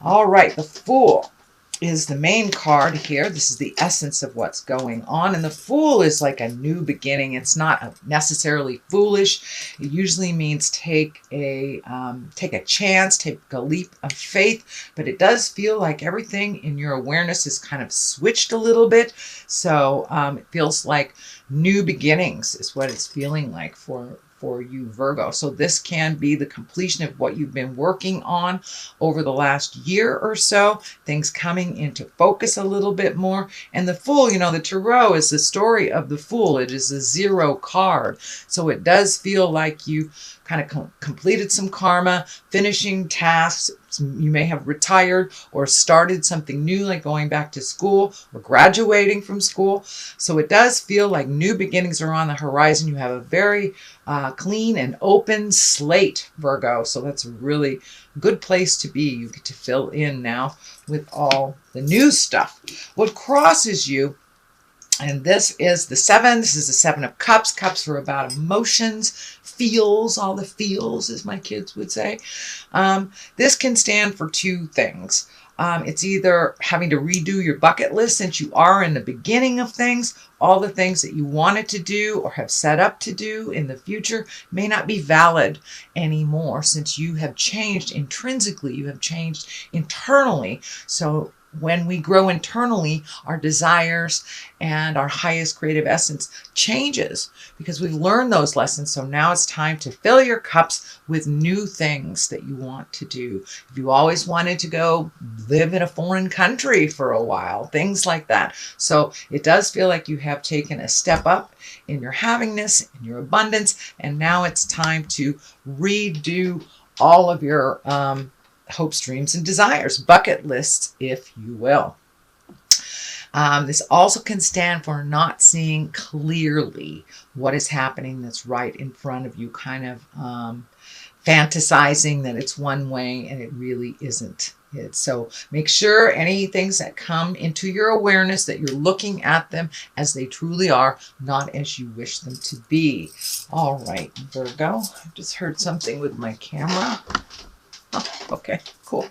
All right, the Fool is the main card here. This is the essence of what's going on. And the Fool is like a new beginning. It's not necessarily foolish. It usually means take a chance, take a leap of faith. But it does feel like everything in your awareness is kind of switched a little bit. So it feels like new beginnings is what it's feeling like for you, Virgo. So this can be the completion of what you've been working on over the last year or so, things coming into focus a little bit more. And the Fool, the Tarot is the story of the Fool. It is a 0 card. So it does feel like you kind of completed some karma, finishing tasks. You may have retired or started something new, like going back to school or graduating from school. So it does feel like new beginnings are on the horizon. You have a very clean and open slate, Virgo. So that's a really good place to be. You get to fill in now with all the new stuff. What crosses you, and this is the 7. This is the 7 of Cups. Cups are about emotions, feels, all the feels, as my kids would say. This can stand for 2 things. It's either having to redo your bucket list since you are in the beginning of things. All the things that you wanted to do or have set up to do in the future may not be valid anymore since you have changed intrinsically. You have changed internally. So when we grow internally, our desires and our highest creative essence changes because we've learned those lessons. So now it's time to fill your cups with new things that you want to do. If you always wanted to go live in a foreign country for a while, things like that. So it does feel like you have taken a step up in your havingness, in your abundance, and now it's time to redo all of your hopes, dreams, and desires, bucket lists, if you will. This also can stand for not seeing clearly what is happening that's right in front of you, kind of fantasizing that it's one way and it really isn't. So make sure any things that come into your awareness that you're looking at them as they truly are, not as you wish them to be. All right, Virgo, I just heard something with my camera. Oh, okay, cool.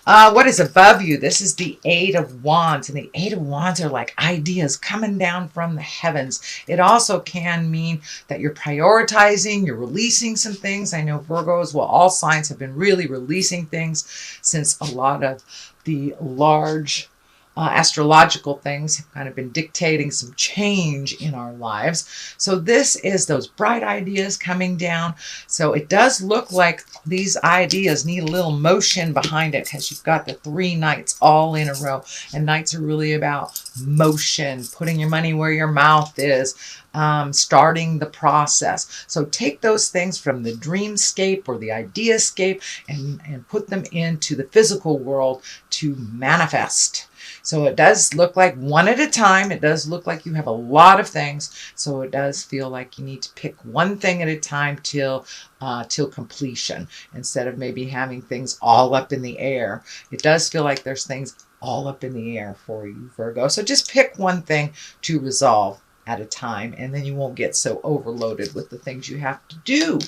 What is above you? This is the 8 of Wands, and the 8 of Wands are like ideas coming down from the heavens. It also can mean that you're prioritizing, you're releasing some things. I know Virgos, well, all signs have been really releasing things since a lot of the large astrological things have kind of been dictating some change in our lives. So this is those bright ideas coming down. So it does look like these ideas need a little motion behind it because you've got the 3 knights all in a row. And knights are really about motion, putting your money where your mouth is, starting the process. So take those things from the dreamscape or the ideascape and put them into the physical world to manifest. So it does look like one at a time. It does look like you have a lot of things. So it does feel like you need to pick one thing at a time till completion, instead of maybe having things all up in the air. It does feel like there's things all up in the air for you, Virgo. So just pick one thing to resolve at a time, and then you won't get so overloaded with the things you have to do.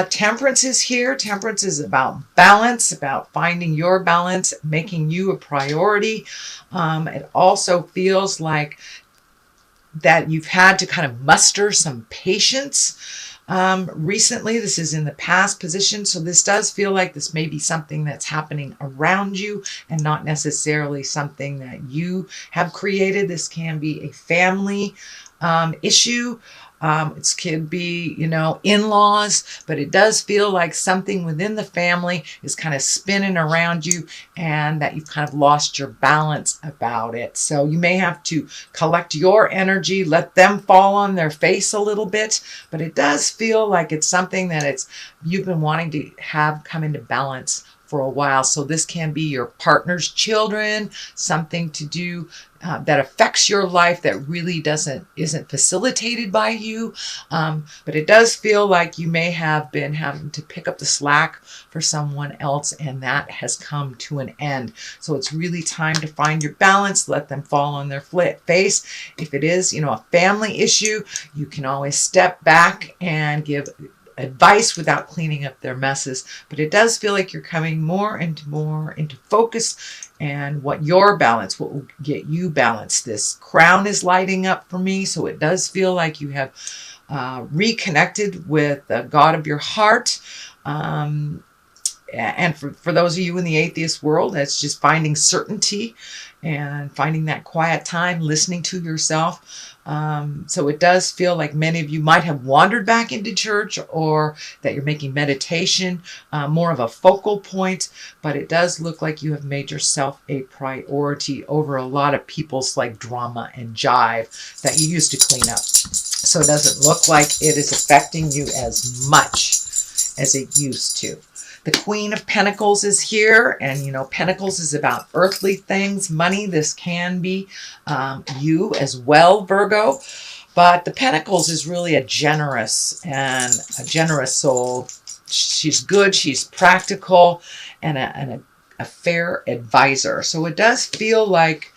Temperance is here. Temperance is about balance, about finding your balance, making you a priority. It also feels like that you've had to kind of muster some patience recently. This is in the past position. So this does feel like this may be something that's happening around you and not necessarily something that you have created. This can be a family issue. It could be, in-laws, but it does feel like something within the family is kind of spinning around you and that you've kind of lost your balance about it. So you may have to collect your energy, let them fall on their face a little bit, but it does feel like it's something that you've been wanting to have come into balance for a while. So this can be your partner's children, something to do that affects your life that really isn't facilitated by you. But it does feel like you may have been having to pick up the slack for someone else, and that has come to an end. So it's really time to find your balance, let them fall on their face. If it is, a family issue, you can always step back and give advice without cleaning up their messes. But it does feel like you're coming more into focus, and what will get you balanced. This crown is lighting up for me, so it does feel like you have reconnected with the God of your heart. And for those of you in the atheist world, that's just finding certainty and finding that quiet time, listening to yourself. So it does feel like many of you might have wandered back into church, or that you're making meditation more of a focal point, but it does look like you have made yourself a priority over a lot of people's like drama and jive that you used to clean up. So it doesn't look like it is affecting you as much as it used to. The Queen of Pentacles is here, and you know, Pentacles is about earthly things, money. This can be you as well, Virgo. But the Pentacles is really a generous soul. She's good, she's practical, and a fair advisor. So it does feel like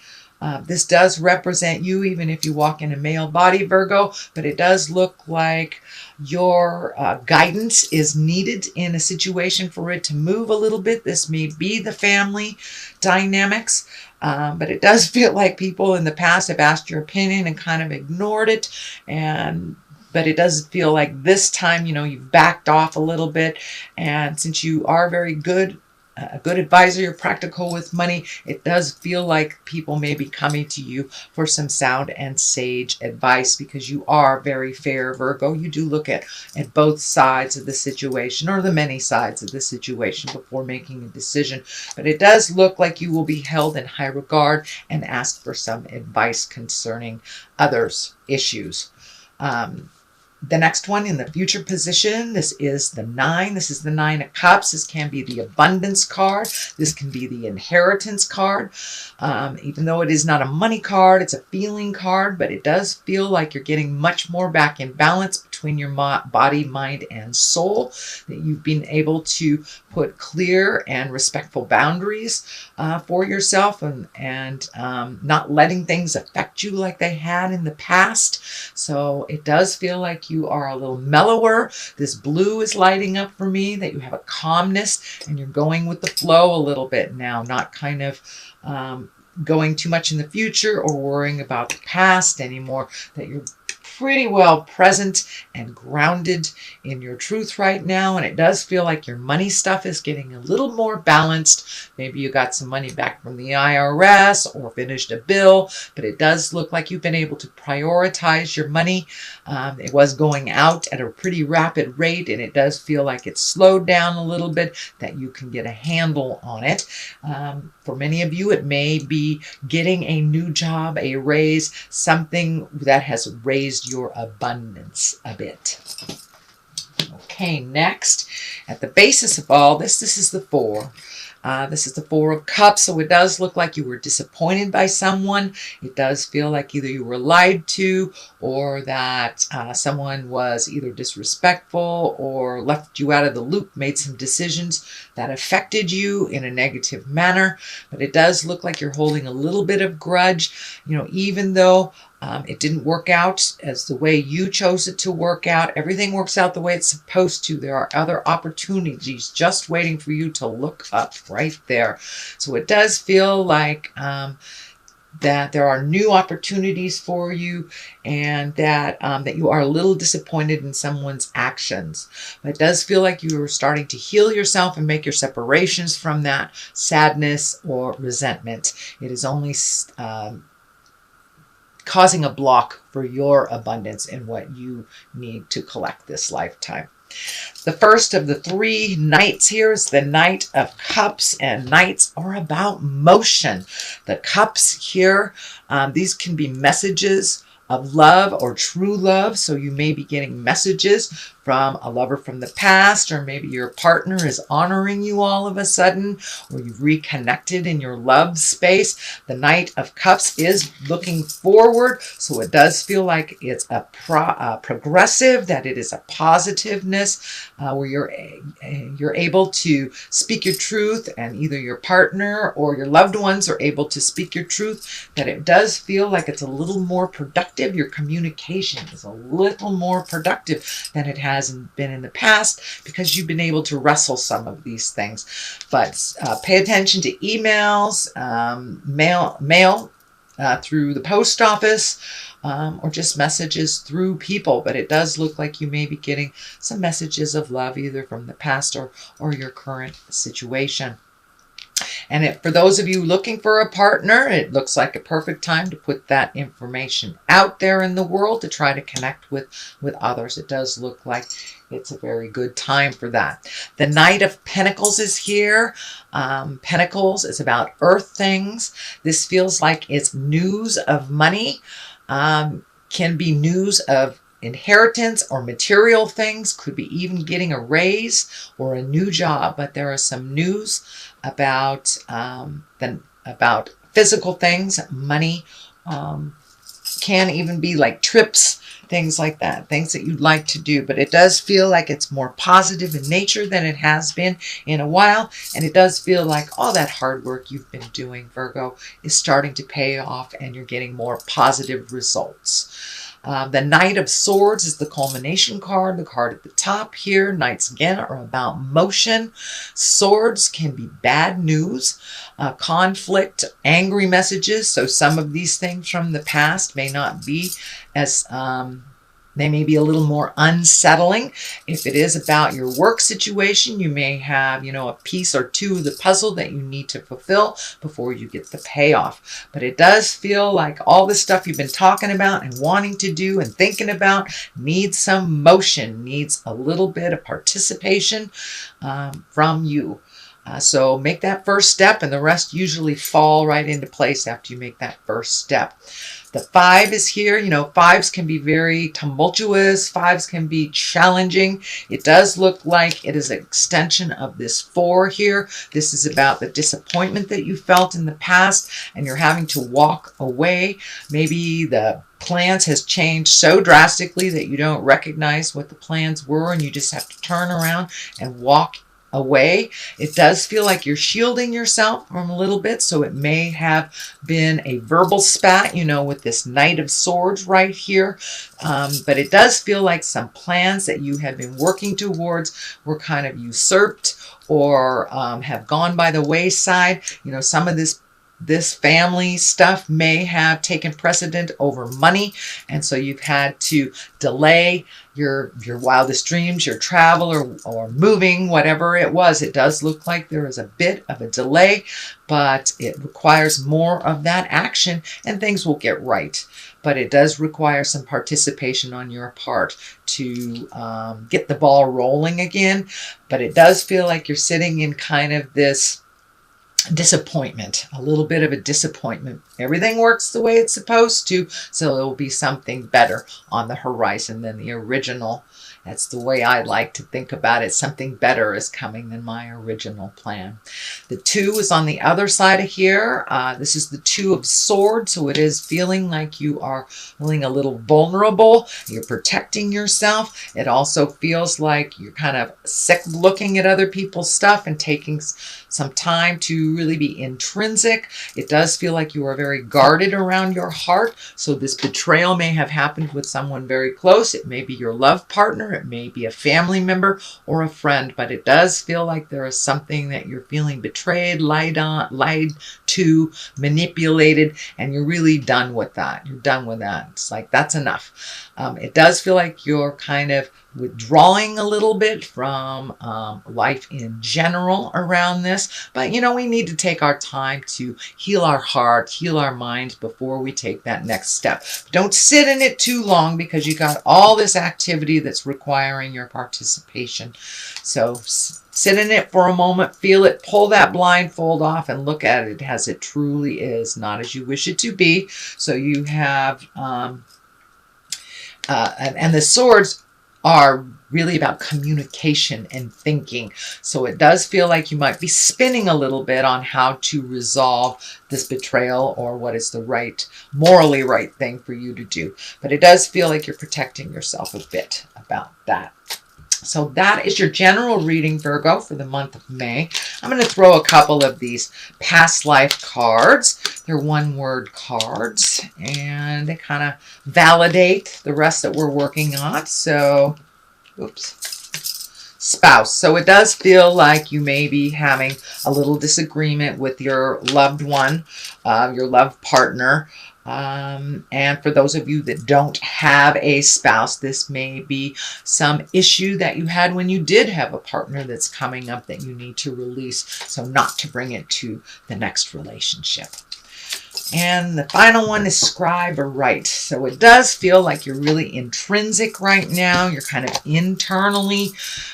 this does represent you, even if you walk in a male body, Virgo, but it does look like your guidance is needed in a situation for it to move a little bit. This may be the family dynamics, but it does feel like people in the past have asked your opinion and kind of ignored it. But it does feel like this time, you know, you've backed off a little bit. And since you are very good, a good advisor, you're practical with money, it does feel like people may be coming to you for some sound and sage advice, because you are very fair, Virgo. You do look at both sides of the situation, or the many sides of the situation, before making a decision. But it does look like you will be held in high regard and asked for some advice concerning others' issues. The next one in the future position, this is the 9. This is the 9 of Cups. This can be the abundance card. This can be the inheritance card. Even though it is not a money card, it's a feeling card, but it does feel like you're getting much more back in balance between your body, mind, and soul, that you've been able to put clear and respectful boundaries for yourself, and not letting things affect you like they had in the past. So it does feel like you are a little mellower. This blue is lighting up for me, that you have a calmness and you're going with the flow a little bit now, not kind of going too much in the future or worrying about the past anymore, that you're pretty well present and grounded in your truth right now. And it does feel like your money stuff is getting a little more balanced. Maybe you got some money back from the IRS or finished a bill, but it does look like you've been able to prioritize your money. It was going out at a pretty rapid rate, and it does feel like it's slowed down a little bit, that you can get a handle on it. For many of you, it may be getting a new job, a raise, something that has raised your abundance a bit. Okay, next, at the basis of all this, this is the 4. This is the 4 of Cups, so it does look like you were disappointed by someone. It does feel like either you were lied to, or that someone was either disrespectful or left you out of the loop, made some decisions that affected you in a negative manner. But it does look like you're holding a little bit of grudge, you know, even though it didn't work out as the way you chose it to work out. Everything works out the way it's supposed to. There are other opportunities just waiting for you to look up right there. So it does feel like that there are new opportunities for you, and that you are a little disappointed in someone's actions. But it does feel like you are starting to heal yourself and make your separations from that sadness or resentment. It is only causing a block for your abundance and what you need to collect this lifetime. The first of the 3 knights here is the Knight of Cups, and knights are about motion. The cups here, these can be messages of love or true love. So you may be getting messages from a lover from the past, or maybe your partner is honoring you all of a sudden, or you've reconnected in your love space. The Knight of Cups is looking forward, so it does feel like it's a progressive, that it is a positiveness where you're able to speak your truth, and either your partner or your loved ones are able to speak your truth. That it does feel like it's a little more productive. Your communication is a little more productive than it has hasn't been in the past because you've been able to wrestle some of these things. But pay attention to emails, mail through the post office, or just messages through people. But it does look like you may be getting some messages of love either from the past or your current situation. And for those of you looking for a partner, it looks like a perfect time to put that information out there in the world to try to connect with others. It does look like it's a very good time for that. The Knight of Pentacles is here. Pentacles is about earth things. This feels like it's news of money. Can be news of inheritance or material things, could be even getting a raise or a new job. But there is some news about about physical things, money, can even be like trips, things like that, things that you'd like to do. But it does feel like it's more positive in nature than it has been in a while. And it does feel like all that hard work you've been doing, Virgo, is starting to pay off and you're getting more positive results. The Knight of Swords is the culmination card, the card at the top here. Knights, again, are about motion. Swords can be bad news, conflict, angry messages. So some of these things from the past may not be as... they may be a little more unsettling. If it is about your work situation, you may have, a piece or two of the puzzle that you need to fulfill before you get the payoff. But it does feel like all the stuff you've been talking about and wanting to do and thinking about needs some motion, needs a little bit of participation from you. So make that first step, and the rest usually fall right into place after you make that first step. The 5 is here. Fives can be very tumultuous. Fives can be challenging. It does look like it is an extension of this 4 here. This is about the disappointment that you felt in the past and you're having to walk away. Maybe the plans has changed so drastically that you don't recognize what the plans were and you just have to turn around and walk away. It does feel like you're shielding yourself from a little bit, so it may have been a verbal spat, with this Knight of Swords right here. But it does feel like some plans that you had been working towards were kind of usurped or have gone by the wayside. Some of this family stuff may have taken precedent over money, and so you've had to delay your wildest dreams, your travel or moving, whatever it was. It does look like there is a bit of a delay, but it requires more of that action and things will get right. But it does require some participation on your part to get the ball rolling again. But it does feel like you're sitting in kind of this disappointment, a little bit of a disappointment. Everything works the way it's supposed to, so there will be something better on the horizon than the original. That's the way I like to think about it. Something better is coming than my original plan. The 2 is on the other side of here. This is the 2 of Swords, so it is feeling like you are feeling a little vulnerable. You're protecting yourself. It also feels like you're kind of sick of looking at other people's stuff and taking some time to really be intrinsic. It does feel like you are very guarded around your heart. So this betrayal may have happened with someone very close. It may be your love partner. It may be a family member or a friend, but it does feel like there is something that you're feeling betrayed, lied to, manipulated, and you're really done with that. You're done with that. It's like, that's enough. It does feel like you're kind of withdrawing a little bit from life in general around this. But, we need to take our time to heal our heart, heal our mind before we take that next step. Don't sit in it too long because you got all this activity that's requiring your participation. So sit in it for a moment, feel it, pull that blindfold off and look at it as it truly is, not as you wish it to be. So you have, and the swords are really about communication and thinking. So it does feel like you might be spinning a little bit on how to resolve this betrayal or what is the morally right thing for you to do. But it does feel like you're protecting yourself a bit about that. So that is your general reading, Virgo, for the month of May. I'm going to throw a couple of these past life cards. They're one-word cards, and they kind of validate the rest that we're working on. So Oops. Spouse. So it does feel like you may be having a little disagreement with your loved one, your loved partner. And for those of you that don't have a spouse, this may be some issue that you had when you did have a partner that's coming up that you need to release, so not to bring it to the next relationship. And the final one is scribe or write. So it does feel like you're really intrinsic right now. You're kind of internally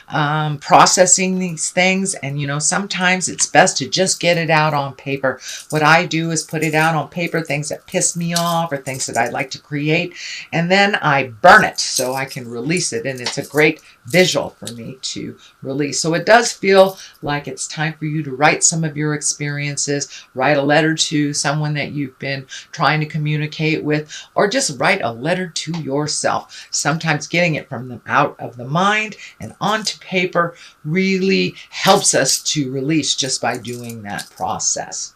processing these things. And, you know, sometimes it's best to just get it out on paper. What I do is put it out on paper, things that piss me off or things that I'd like to create. And then I burn it so I can release it. And it's a great visual for me to release. So it does feel like it's time for you to write some of your experiences, write a letter to someone that you've been trying to communicate with, or just write a letter to yourself. Sometimes getting it from them out of the mind and onto paper really helps us to release just by doing that process.